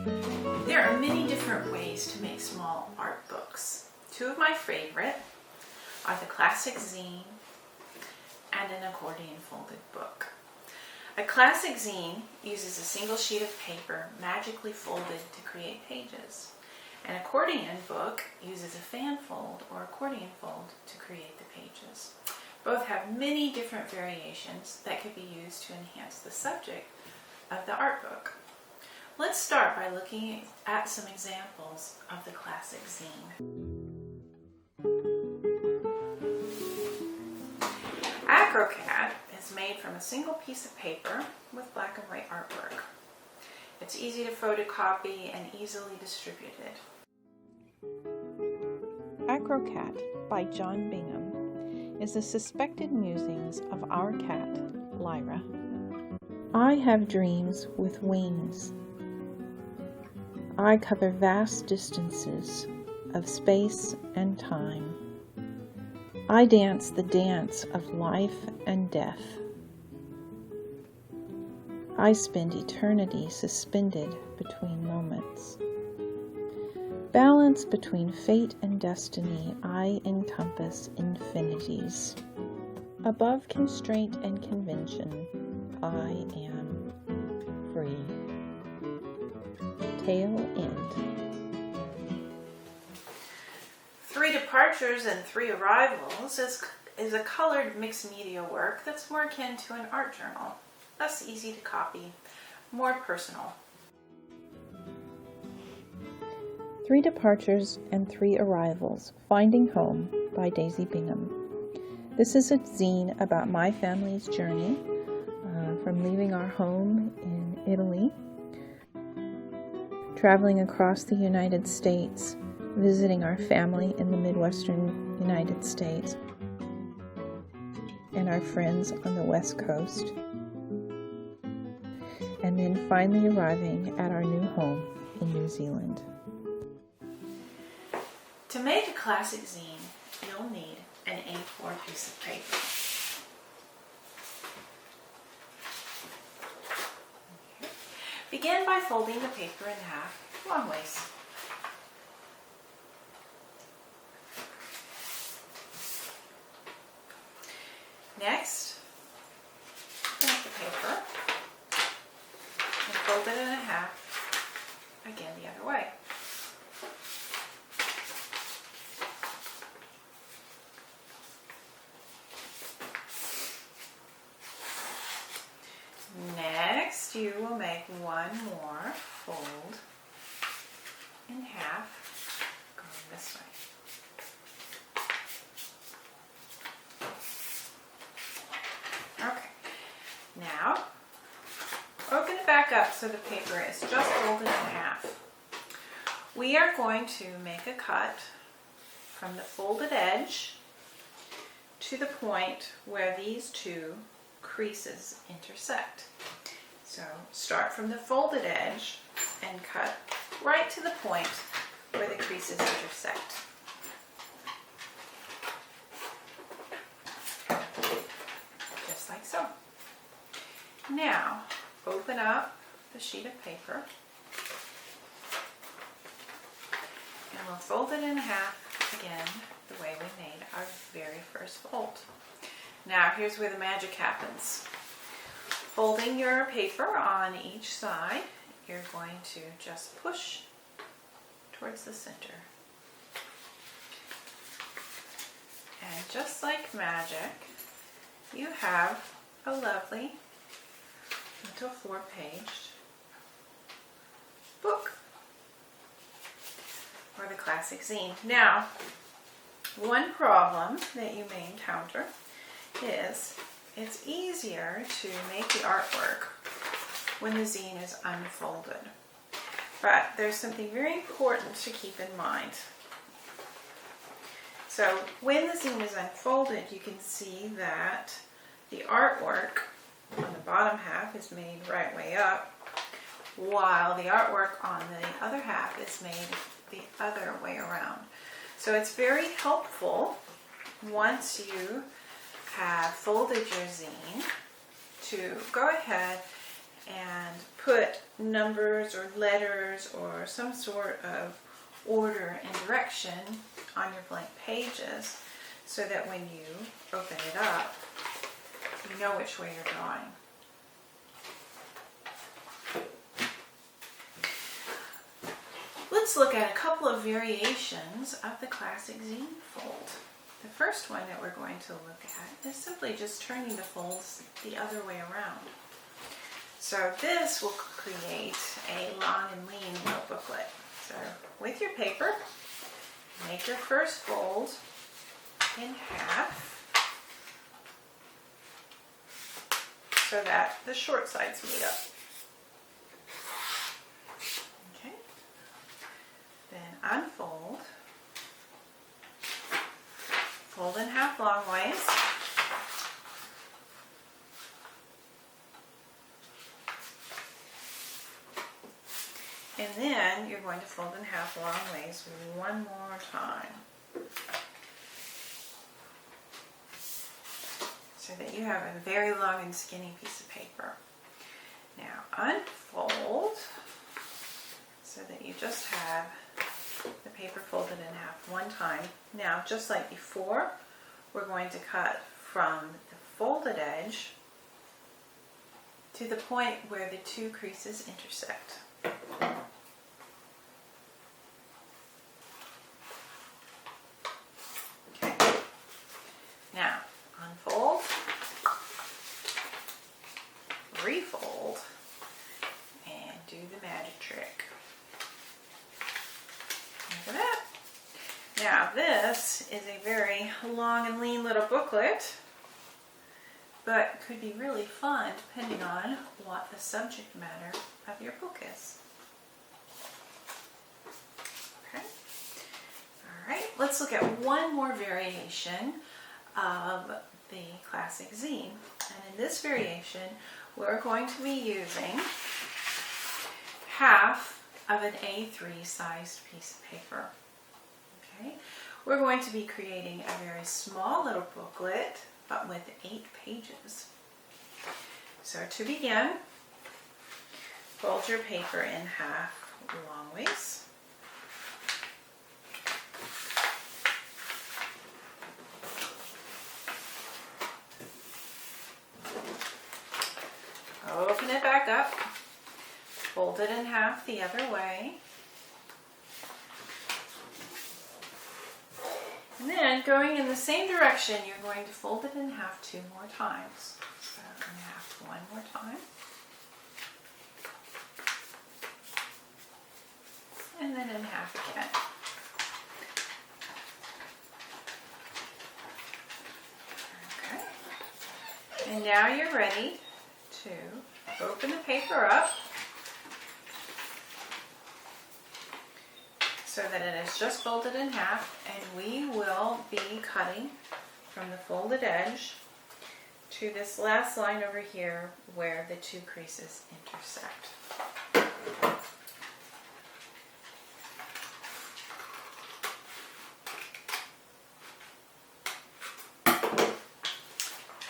There are many different ways to make small art books. Two of my favorite are the classic zine and an accordion folded book. A classic zine uses a single sheet of paper magically folded to create pages. An accordion book uses a fan fold or accordion fold to create the pages. Both have many different variations that could be used to enhance the subject of the art book. Let's start by looking at some examples of the classic zine. Acrocat is made from a single piece of paper with black and white artwork. It's easy to photocopy and easily distributed. Acrocat by John Bingham is the suspected musings of our cat, Lyra. I have dreams with wings. I cover vast distances of space and time. I dance the dance of life and death. I spend eternity suspended between moments. Balanced between fate and destiny, I encompass infinities. Above constraint and convention, I am free. Tale end. 3 Departures and 3 Arrivals is a colored mixed media work that's more akin to an art journal, less easy to copy, more personal. 3 Departures and 3 Arrivals, Finding Home by Daisy Bingham. This is a zine about my family's journey from leaving our home in Italy, traveling across the United States, visiting our family in the Midwestern United States, and our friends on the West Coast, and then finally arriving at our new home in New Zealand. To make a classic zine, you'll need an A4 piece of paper. Begin by folding the paper in half, long ways. Next, open up the paper and fold it in half, again the other way. Next, you will make one more fold in half, going this way. Okay, now open it back up so the paper is just folded in half. We are going to make a cut from the folded edge to the point where these two creases intersect. So start from the folded edge and cut right to the point where the creases intersect. Just like so. Now open up the sheet of paper and we'll fold it in half again the way we made our very first fold. Now here's where the magic happens. Folding your paper on each side, you're going to just push towards the center. And just like magic, you have a lovely little 4-page book, or the classic zine. Now, one problem that you may encounter is it's easier to make the artwork when the zine is unfolded. But there's something very important to keep in mind. So when the zine is unfolded, you can see that the artwork on the bottom half is made right way up, while the artwork on the other half is made the other way around. So it's very helpful once you have folded your zine to go ahead and put numbers or letters or some sort of order and direction on your blank pages so that when you open it up, you know which way you're going. Let's look at a couple of variations of the classic zine fold. The first one that we're going to look at is simply just turning the folds the other way around. So this will create a long and lean little booklet. So with your paper, make your first fold in half so that the short sides meet up. Okay. Then unfold. Fold in half long ways. And then you're going to fold in half long ways one more time. So that you have a very long and skinny piece of paper. Now unfold so that you just have the paper folded in half one time. Now, just like before, we're going to cut from the folded edge to the point where the two creases intersect. Okay. Now, unfold, refold, and do the magic trick. Look at that. Now this is a very long and lean little booklet, but could be really fun depending on what the subject matter of your book is. Okay. All right, let's look at one more variation of the classic zine. And in this variation, we're going to be using half of an A3 sized piece of paper. Okay, we're going to be creating a very small little booklet, but with 8 pages. So to begin, fold your paper in half long ways. Open it back up. Fold it in half the other way. And then going in the same direction, you're going to fold it in half 2 more times. So in half one more time. And then in half again. Okay. And now you're ready to open the paper up so that it is just folded in half, and we will be cutting from the folded edge to this last line over here where the 2 creases intersect.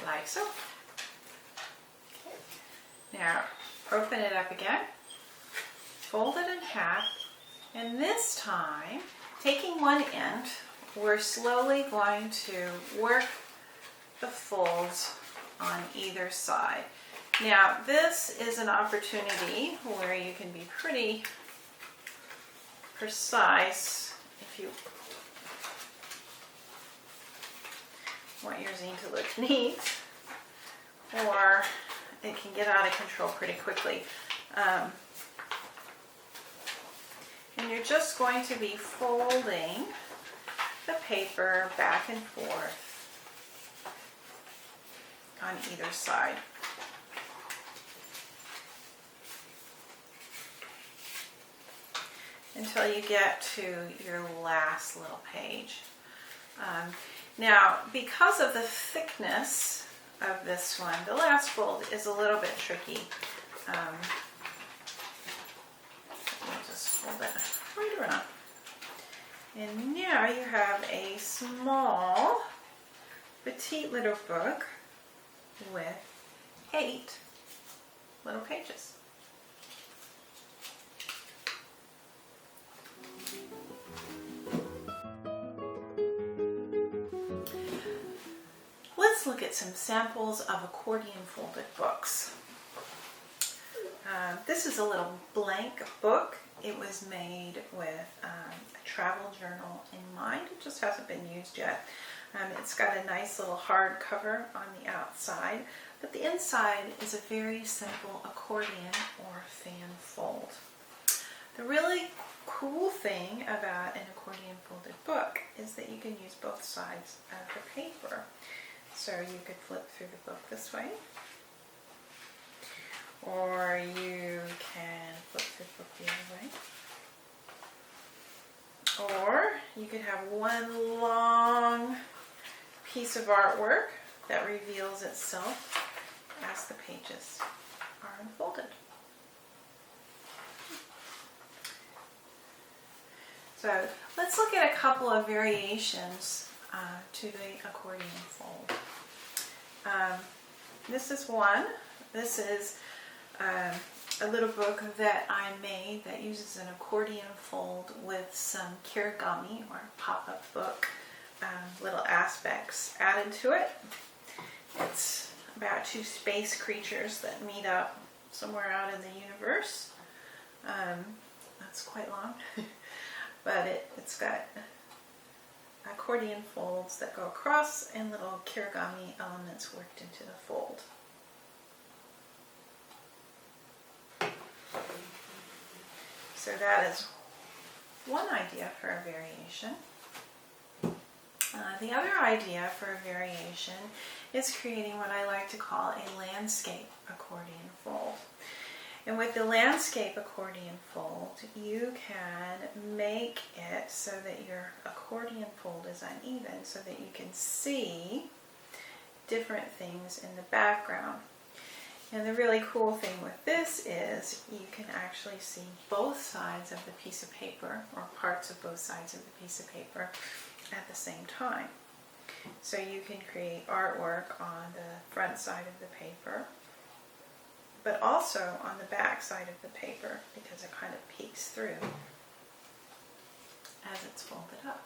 Like so. Now open it up again, fold it in half, and this time, taking one end, we're slowly going to work the folds on either side. Now this is an opportunity where you can be pretty precise if you want your zine to look neat, or it can get out of control pretty quickly. And you're just going to be folding the paper back and forth on either side. Until you get to your last little page. Now, because of the thickness of this one, the last fold is a little bit tricky. We'll just fold it right around. And now you have a small, petite little book with 8 little pages. Let's look at some samples of accordion folded books. This is a little blank book. It was made with a travel journal in mind. It just hasn't been used yet. It's got a nice little hard cover on the outside, but the inside is a very simple accordion or fan fold. The really cool thing about an accordion folded book is that you can use both sides of the paper. So you could flip through the book this way, or you can flip through the book the other way, or you could have one long piece of artwork that reveals itself as the pages are unfolded. So let's look at a couple of variations to the accordion fold. This is one. This is a little book that I made that uses an accordion fold with some kirigami or pop-up book little aspects added to it. It's about two space creatures that meet up somewhere out in the universe. That's quite long, but it's got accordion folds that go across and little kirigami elements worked into the fold. So that is one idea for a variation. The other idea for a variation is creating what I like to call a landscape accordion fold. And with the landscape accordion fold, you can make it so that your accordion fold is uneven so that you can see different things in the background. And the really cool thing with this is you can actually see both sides of the piece of paper, or parts of both sides of the piece of paper, at the same time. So you can create artwork on the front side of the paper, but also on the back side of the paper because it kind of peeks through as it's folded up.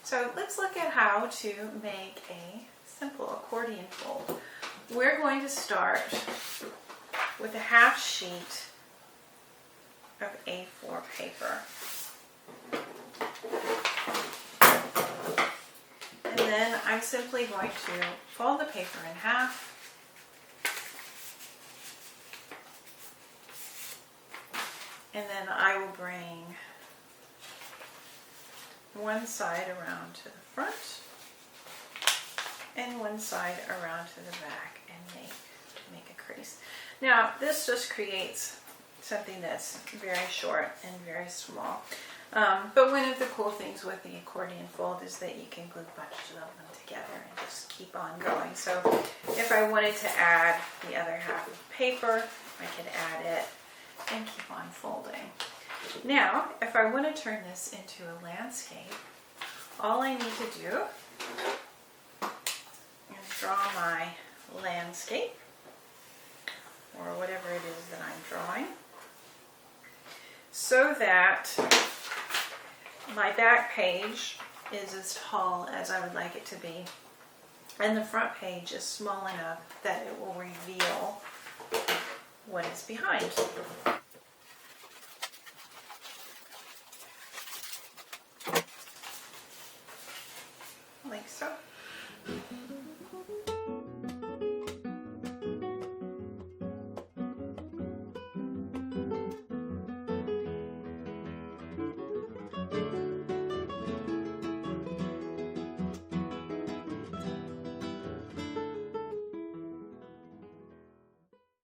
So let's look at how to make a simple accordion fold. We're going to start with a half sheet of A4 paper. And then I'm simply going to fold the paper in half. And then I will bring one side around to the front and one side around to the back and make a crease. Now this just creates something that's very short and very small. But one of the cool things with the accordion fold is that you can glue bunches of them together and just keep on going. So if I wanted to add the other half of paper, I could add it and keep on folding. Now, if I want to turn this into a landscape, all I need to do is draw my landscape, or whatever it is that I'm drawing, so that my back page is as tall as I would like it to be, and the front page is small enough that it will reveal what is behind. Like so.